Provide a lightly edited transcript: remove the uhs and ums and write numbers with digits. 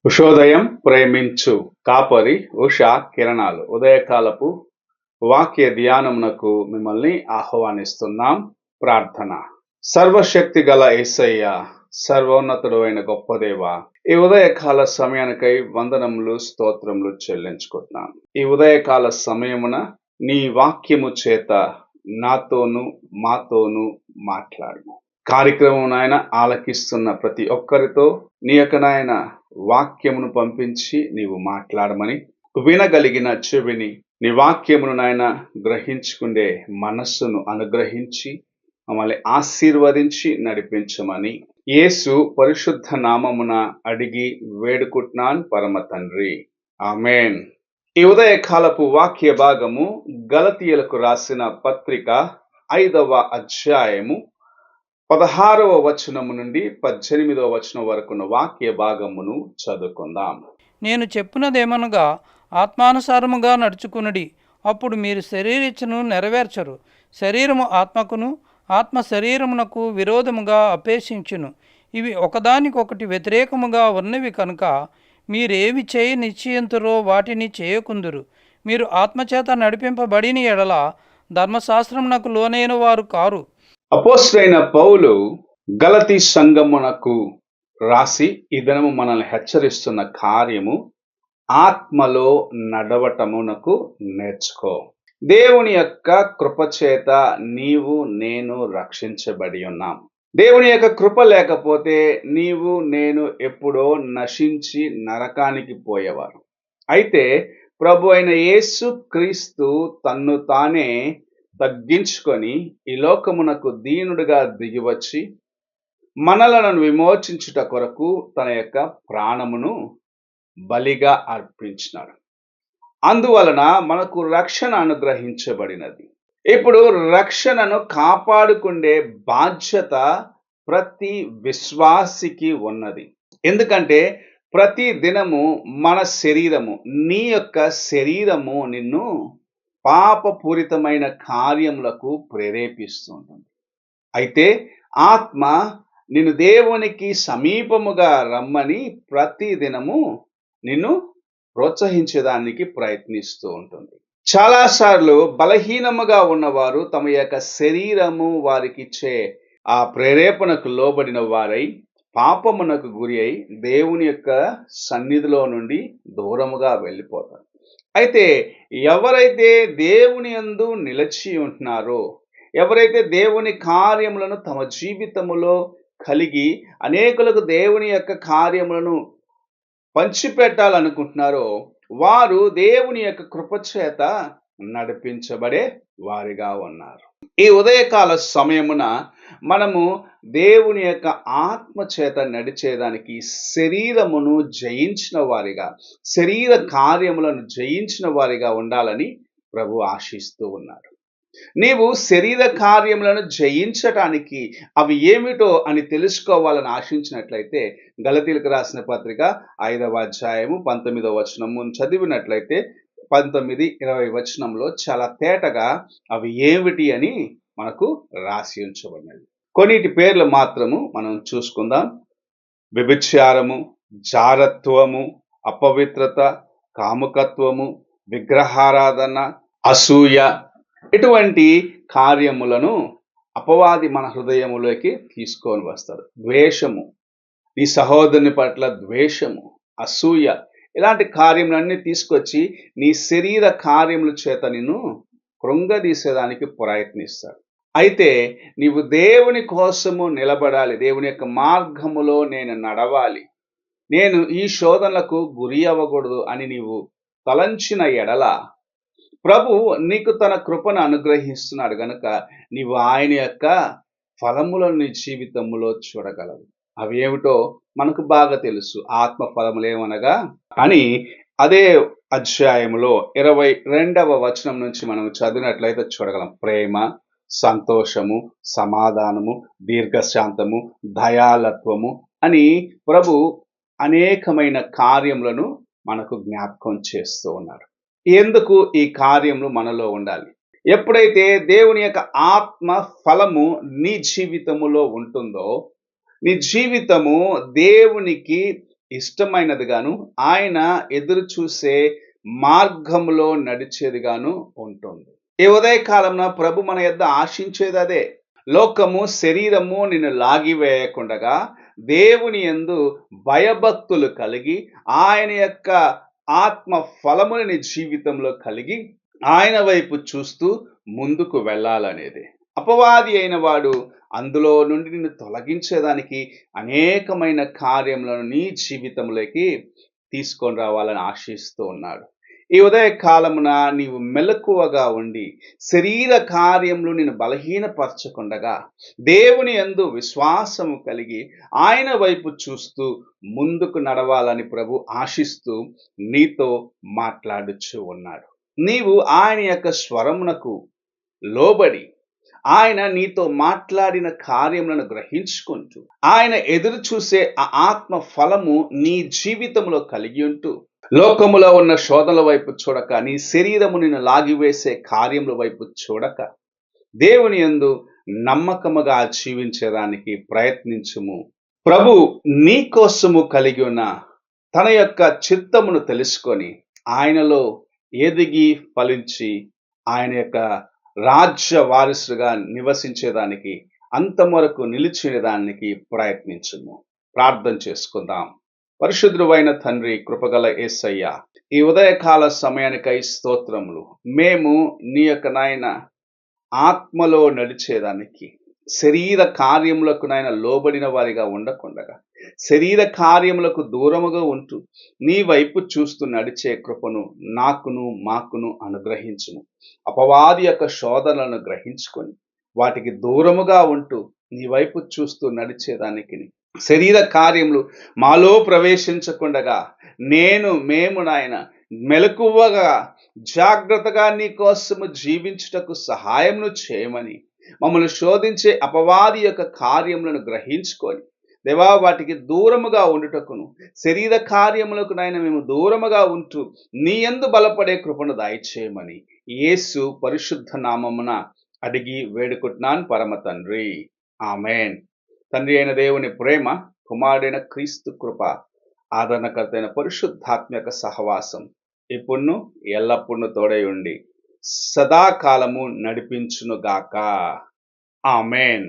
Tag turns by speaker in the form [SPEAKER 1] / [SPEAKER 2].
[SPEAKER 1] ఉషోదయం ప్రేమించు కాపరి ఉషా కిరణాలు ఉదయకాలపు వాక్య ధ్యానమునకు మిమ్మల్ని ఆహ్వానిస్తున్నాం. ప్రార్థన. సర్వశక్తి గల యేసయ్య, సర్వోన్నతుడు అయిన గొప్ప దేవ, ఈ ఉదయకాల సమయానికై వందనములు స్తోత్రములు చెల్లించుకుంటున్నాను. ఈ ఉదయకాల సమయమున నీ వాక్యము చేత నాతోను మాతోను మాట్లాడు. కార్యక్రమం నాయన ఆలకిస్తున్న ప్రతి ఒక్కరితో నీ యొక్క నాయన వాక్యమును పంపించి నీవు మాట్లాడమని, వినగలిగిన చెవిని, నీ వాక్యమును నాయన గ్రహించుకునే మనస్సును అనుగ్రహించి మమ్మల్ని ఆశీర్వదించి నడిపించమని యేసు పరిశుద్ధ నామమున అడిగి వేడుకుంటున్నాను పరమ తండ్రి, ఆమేన్. ఈ ఉదయకాలపు వాక్య భాగము గలతీయులకు రాసిన పత్రిక 5వ అధ్యాయము 16వ వచనము నుండి 18వ వచనం వరకున్న వాక్య భాగమును చదువుకుందాం.
[SPEAKER 2] నేను చెప్పునదేమనగా, ఆత్మానుసారముగా నడుచుకునుడి, అప్పుడు మీరు శరీరేచ్ఛను నెరవేర్చరు. శరీరము ఆత్మకును, ఆత్మ శరీరమునకు విరోధముగా అపేక్షించును. ఇవి ఒకదానికొకటి వ్యతిరేకముగా ఉన్నవి కనుక మీరేవి చేయ నిశ్చయింతురో వాటిని చేయకుందురు. మీరు ఆత్మచేత నడిపింపబడిన ఎడల ధర్మశాస్త్రమునకు లోనైన వారు కారు.
[SPEAKER 1] అపోస్తలుడైన పౌలు గలతీ సంఘమునకు రాసి ఈ దినము మనల్ని హెచ్చరిస్తున్న కార్యము ఆత్మలో నడవటమునకు నేర్చుకో. దేవుని యొక్క కృపచేత నీవు నేను రక్షించబడి ఉన్నాం. దేవుని యొక్క కృప లేకపోతే నీవు నేను ఎప్పుడో నశించి నరకానికి పోయేవారు. అయితే ప్రభు అయిన యేసు క్రీస్తు తన్ను తానే తగ్గించుకొని ఈ లోకమునకు దీనుడిగా దిగివచ్చి మనలను విమోచించుట కొరకు తన యొక్క ప్రాణమును బలిగా అర్పించినాడు. అందువలన మనకు రక్షణ అనుగ్రహించబడినది. ఇప్పుడు రక్షణను కాపాడుకునే బాధ్యత ప్రతి విశ్వాసికి ఉన్నది. ఎందుకంటే ప్రతి దినము మన శరీరము, నీ యొక్క శరీరము నిన్ను పాపపూరితమైన కార్యములకు ప్రేరేపిస్తుంటుంది. అయితే ఆత్మ నిన్ను దేవునికి సమీపముగా రమ్మని ప్రతి దినము నిన్ను ప్రోత్సహించేదానికి ప్రయత్నిస్తూ ఉంటుంది. చాలాసార్లు బలహీనముగా ఉన్నవారు తమ యొక్క శరీరము వారికిచ్చే ఆ ప్రేరేపణకు లోబడిన వారై పాపమునకు గురి అయి దేవుని యొక్క సన్నిధిలో నుండి దూరముగా వెళ్ళిపోతారు. అయితే ఎవరైతే దేవుని యందు నిలిచి ఉంటున్నారో, ఎవరైతే దేవుని కార్యములను తమ జీవితములో కలిగి అనేకులకు దేవుని యొక్క కార్యములను పంచిపెట్టాలనుకుంటున్నారో వారు దేవుని యొక్క కృపచేత నడిపించబడే వారిగా ఉన్నారు. ఈ ఉదయకాల సమయమున మనము దేవుని యొక్క ఆత్మ చేత నడిచేదానికి శరీరమును జయించిన వారిగా, శరీర కార్యములను జయించిన వారిగా ఉండాలని ప్రభు ఆశిస్తూ ఉన్నారు. నీవు శరీర కార్యములను జయించటానికి అవి ఏమిటో అని తెలుసుకోవాలని ఆశించినట్లయితే గలతీయులకు రాసిన పత్రిక 5వ అధ్యాయము 19వ వచనము చదివినట్లయితే 19-20 వచనంలో చాలా తేటగా అవి ఏమిటి అని మనకు రాసి ఉంచబడినది. కొన్నిటి పేర్లు మాత్రము మనం చూసుకుందాం. వ్యభిచారము, జారత్వము, అపవిత్రత, కాముకత్వము, విగ్రహారాధన, అసూయ, ఇటువంటి కార్యములను అపవాది మన హృదయములోకి తీసుకొని వస్తాడు. ద్వేషము, నీ సహోదరుని పట్ల ద్వేషము, అసూయ, ఇలాంటి కార్యములన్నీ తీసుకొచ్చి నీ శరీర కార్యముల చేత నిన్ను కృంగదీసేదానికి ప్రయత్నిస్తాడు. అయితే నీవు దేవుని కోసము నిలబడాలి. దేవుని యొక్క మార్గములో నేను నడవాలి, నేను ఈ శోధనలకు గురి అవ్వకూడదు అని నీవు తలంచిన ఎడల ప్రభు నీకు తన కృపను అనుగ్రహిస్తున్నాడు గనుక నీవు ఆయన యొక్క ఫలములను నీ జీవితంలో చూడగలవు. అవి ఏమిటో మనకు బాగా తెలుసు. ఆత్మ ఫలములు ఏమనగా అని అదే అధ్యాయములో 22వ వచనం నుంచి మనం చదివినట్లయితే చూడగలం. ప్రేమ, సంతోషము, సమాధానము, దీర్ఘశాంతము, దయాలత్వము అని ప్రభు అనేకమైన కార్యములను మనకు జ్ఞాపకం చేస్తూ ఉన్నారు. ఎందుకు ఈ కార్యములు మనలో ఉండాలి? ఎప్పుడైతే దేవుని యొక్క ఆత్మ ఫలము నీ జీవితములో ఉంటుందో నీ జీవితము దేవునికి ఇష్టమైనదిగాను, ఆయన ఎదురు చూసే మార్గంలో నడిచేదిగాను ఉంటుంది. ఈ ఉదయకాలమున ప్రభు మన యొద్ద ఆశించేది అదే. లోకము, శరీరము నిన్ను లాగివేయకుండగా దేవుని యందు భయభక్తులు కలిగి ఆయన యొక్క ఆత్మ ఫలముని నీ జీవితంలో కలిగి ఆయన వైపు చూస్తూ ముందుకు వెళ్ళాలనేది. అపవాది అయిన వాడు అందులో నుండి నిన్ను తొలగించేదానికి అనేకమైన కార్యములను నీ జీవితంలోకి తీసుకొని రావాలని ఆశిస్తూ ఉన్నాడు. ఈ ఉదయ కాలమున నీవు మెలకువగా ఉండి శరీర కార్యములు నిన్ను బలహీనపరచకుండగా దేవుని యందు విశ్వాసము కలిగి ఆయన వైపు చూస్తూ ముందుకు నడవాలని ప్రభు ఆశిస్తూ నీతో మాట్లాడుచూ ఉన్నాడు. నీవు ఆయన యొక్క స్వరమునకు లోబడి ఆయన నీతో మాట్లాడిన కార్యములను గ్రహించుకుంటూ ఆయన ఎదురు చూసే ఆ ఆత్మ ఫలము నీ జీవితంలో కలిగి ఉంటూ లోకములో ఉన్న శోధనల వైపు చూడక, నీ శరీరము నిన్ను లాగివేసే కార్యముల వైపు చూడక దేవుని యందు నమ్మకముగా జీవించడానికి ప్రయత్నించుము. ప్రభు నీ కోసము కలిగి ఉన్న తన యొక్క చిత్తమును తెలుసుకొని ఆయనలో ఎదిగి ఫలించి ఆయన యొక్క రాజ్య వారసుగా నివసించేదానికి అంతవరకు నిలిచేదానికి ప్రయత్నించుము. ప్రార్థన చేసుకుందాం. పరిశుద్ధుడైన తండ్రి, కృపగల యేసయ్య, ఈ ఉదయకాల సమయానికై స్తోత్రములు. మేము నీ యొక్క నాయన ఆత్మలో నడిచేదానికి శరీర కార్యములకు నాయన లోబడిన వారిగా ఉండకుండగా శరీర కార్యములకు దూరముగా ఉంటూ నీ వైపు చూస్తూ నడిచే కృపను నాకును మాకును అనుగ్రహించుము. అపవాది యొక్క శోధనలను గ్రహించుకొని వాటికి దూరముగా ఉంటూ నీ వైపు చూస్తూ నడిచేదానికి శరీర కార్యములు మాలో ప్రవేశించకుండగా మేము నాయన మెలకువగా జాగ్రత్తగా నీ కోసము జీవించుటకు సహాయమును చేయమని మమ్మల్ని శోధించే అపవాది యొక్క కార్యములను గ్రహించుకొని దేవా వాటికి దూరముగా ఉండుటకును శరీర కార్యములకు నాయన మేము దూరముగా ఉంటూ నీ యందు బలపడే కృపను దయచేయమని యేసు పరిశుద్ధ నామమున అడిగి వేడుకుంటున్నాను పరమ తండ్రి. ఆమేన్. తండ్రి అయిన దేవుని ప్రేమ, కుమారుడైన క్రీస్తు కృప, ఆదరణకర్త అయిన పరిశుద్ధాత్మక సహవాసం ఇప్పుడును ఎల్లప్పుడూ తోడై ఉండి సదాకాలము నడిపించునుగాక. ఆమేన్.